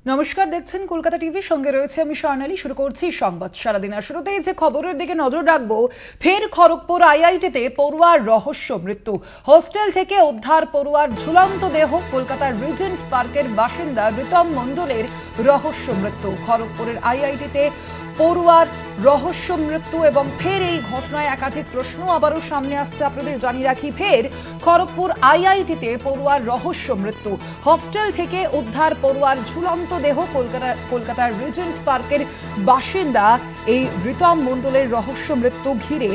নমস্কার, দেখছেন কলকাতা টিভি, সঙ্গে রয়েছে আমি স্বর্ণালী। শুরু করছি সংবাদ সারাদিনের শুরুতেই যে খবরের দিকে নজর রাখবো, ফের খড়গপুর আইআইটিতে পড়ুয়ার রহস্য মৃত্যু। হোস্টেল থেকে উদ্ধার পড়ুয়ার ঝুলন্ত দেহ। কলকাতার রিজেন্ট পার্কের বাসিন্দা রিতম মণ্ডলের রহস্য মৃত্যু। খড়গপুরের আইআইটিতে পড়ুয়ার রহস্য মৃত্যু এবং ফের এই ঘটনায় একাধিক প্রশ্ন আবারও সামনে আসছে। আপনাদের জানিয়ে রাখি, ফের খড়গপুর আইআইটিতে পড়ুয়ার রহস্য মৃত্যু। হস্টেল থেকে উদ্ধার পড়ুয়ার ঝুলন্ত দেহ। কলকাতার রিজেন্ট পার্কের বাসিন্দা এই রিতম মণ্ডলের রহস্য মৃত্যু ঘিরে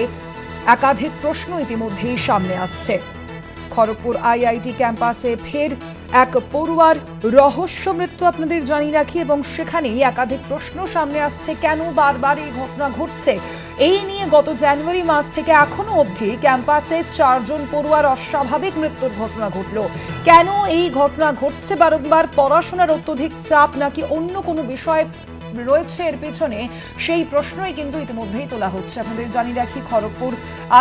একাধিক প্রশ্ন ইতিমধ্যেই সামনে আসছে। খড়গপুর আইআইটি ক্যাম্পাসে ফের এক পড়ুয়ার রহস্য মৃত্যু আপনাদের জানিয়ে রাখি, এবং সেখানেই একাধিক প্রশ্ন সামনে আসছে। কেন বারবার এই ঘটনা ঘটছে? এই নিয়ে গত জানুয়ারি মাস থেকে এখনো অবধি ক্যাম্পাসে 4 জন পড়ুয়ার অস্বাভাবিক মৃত্যুর ঘটনা ঘটল। কেন এই ঘটনা ঘটছে বারংবার? পড়াশোনার অত্যধিক চাপ নাকি অন্য কোনো বিষয় রয়েছে এর পেছনে? সেই প্রশ্নই কিন্তু ইতিমধ্যেই তোলা হচ্ছে। আপনাদের জানিয়ে রাখি, খড়গপুর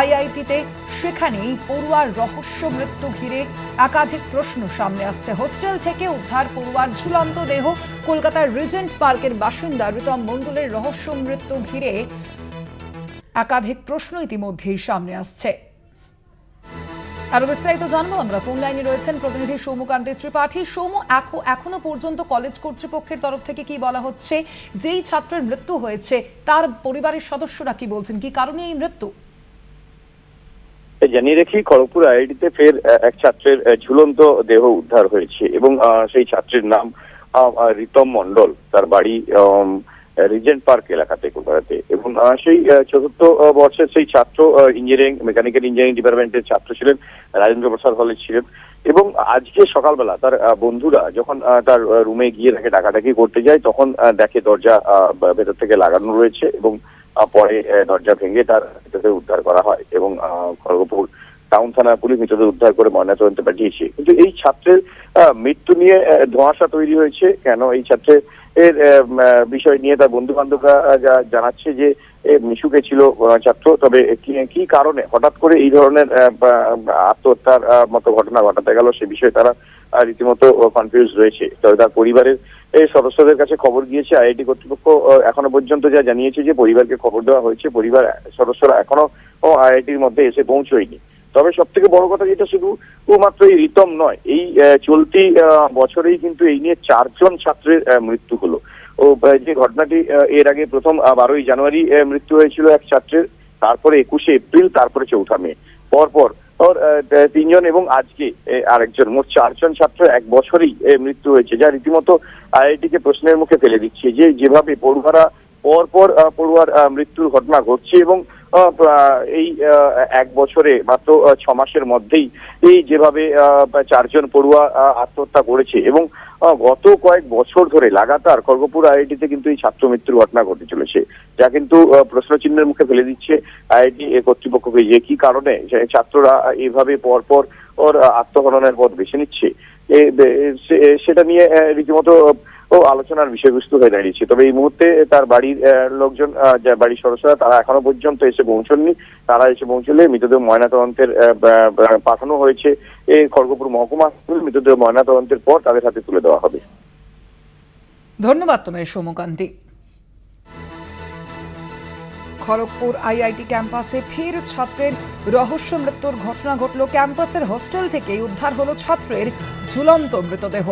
আইআইটিতে সেখানেই পড়ুয়ার রহস্য মৃত্যু ঘিরে একাধিক প্রশ্ন সামনে আসছে। হোস্টেল থেকে উদ্ধার পড়ুয়ার ঝুলন্ত দেহ। কলকাতার রিজেন্ট পার্কের বাসিন্দা রিতম মণ্ডলের রহস্য মৃত্যু ঘিরে একাধিক প্রশ্ন ইতিমধ্যেই সামনে আসছে। আরো বিস্তারিত জানবো আমরা। ফোন লাইনে রয়েছেন প্রতিনিধি সৌমকান্ত ত্রিপাঠী। সৌম, এখনো পর্যন্ত কলেজ কর্তৃপক্ষের তরফ থেকে কি বলা হচ্ছে? যেই ছাত্রের মৃত্যু হয়েছে তার পরিবারের সদস্যরা কি বলছেন? কি কারণে এই মৃত্যু? জানিয়ে রাখি, খড়গপুর আইআইটিতে ফের এক ছাত্রের ঝুলন্ত দেহ উদ্ধার হয়েছে এবং সেই ছাত্রের নাম রিতম মণ্ডল। তার বাড়ি রিজেন্ট পার্ক এলাকাতে, কলকাতাতে। এবং সেই ৪র্থ বর্ষের সেই ছাত্র মেকানিক্যাল ইঞ্জিনিয়ারিং ডিপার্টমেন্টের ছাত্র ছিলেন, রাজেন্দ্র প্রসাদ হলে ছিলেন। এবং আজকে সকালবেলা তার বন্ধুরা যখন তার রুমে গিয়ে তাকে ডাকাডাকি করতে যায়, তখন দেখে দরজা ভেতর থেকে লাগানো রয়েছে এবং পরে দরজা ভেঙে তার মৃতদেহ উদ্ধার করা হয় এবং খড়গপুর টাউন থানা পুলিশ মৃতদেহ উদ্ধার করে ময়নাতদন্তে পাঠিয়েছে। কিন্তু এই ছাত্রের মৃত্যু নিয়ে ধোঁয়াশা তৈরি হয়েছে। কেন এই ছাত্রের এর বিষয় নিয়ে তার বন্ধু বান্ধবরা জানাচ্ছে যে মিশুকে ছিল ছাত্র, তবে কি কারণে হঠাৎ করে এই ধরনের আত্মহত্যার মতো ঘটনা ঘটাতে গেল সে বিষয়ে তারা রীতিমতো কনফিউজ রয়েছে। তবে তার পরিবারের সদস্যদের কাছে খবর গিয়েছে। আইআইটি কর্তৃপক্ষ এখনো পর্যন্ত যা জানিয়েছে যে পরিবারকে খবর দেওয়া হয়েছে। পরিবার সদস্যরা এখনো আইআইটির মধ্যে এসে পৌঁছয়নি। তবে সব থেকে বড় কথা যেটা, শুধু মাত্র এই রিতম নয়, এই চলতি বছরেই কিন্তু এই নিয়ে 4 জন ছাত্রের মৃত্যু হলো। যে ঘটনাটি এর আগে প্রথম 12ই জানুয়ারি মৃত্যু হয়েছিল এক ছাত্রের, তারপরে 21শে এপ্রিল, তারপরে 4ঠা মে। পরপর 3 জন এবং আজকে আরেকজন, মোট 4 জন ছাত্র এক বছরেই মৃত্যু হয়েছে, যা রীতিমতো আইআইটিকে প্রশ্নের মুখে ফেলে দিচ্ছে যে যেভাবে পড়ুয়ারা পরপর পড়ুয়ার মৃত্যুর ঘটনা ঘটছে এবং এই 1 বছরে মাত্র 6 মাসের মধ্যেই এই যেভাবে 4 জন পড়ুয়া আত্মহত্যা করেছে এবং গত কয়েক বছর ধরে লাগাতার খড়গপুর আইআইটিতে কিন্তু এই ছাত্র মৃত্যুর ঘটনা ঘটে চলেছে, যা কিন্তু প্রশ্নচিহ্নের মুখে ফেলে দিচ্ছে আইআইটি কর্তৃপক্ষকে যে কি কারণে ছাত্ররা এভাবে পরপর আত্মহননের পথ বেছে নিচ্ছে। সেটা নিয়ে রীতিমতো আলোচনার বিষয়বস্তু হয়ে দাঁড়িয়েছে। তবে এই মুহূর্তে তার বাড়ির লোকজন, বাড়ির সদস্যরা, তারা এখনো পর্যন্ত এসে পৌঁছননি। তারা এসে পৌঁছলে মৃতদেহ ময়নাতদন্তের পাঠানো হয়েছে খড়গপুর মহকুমা। মৃতদেহ ময়নাতদন্তের পর তাদের হাতে তুলে দেওয়া হবে। ধন্যবাদ তোমায় সৌমকান্তি। খড়গপুর আইআইটি ক্যাম্পাসে ফের ছাত্রের রহস্য মৃত্যুর ঘটনা ঘটল। ক্যাম্পাসের হোস্টেল থেকে উদ্ধার হলো ছাত্রের ঝুলন্ত মৃতদেহ।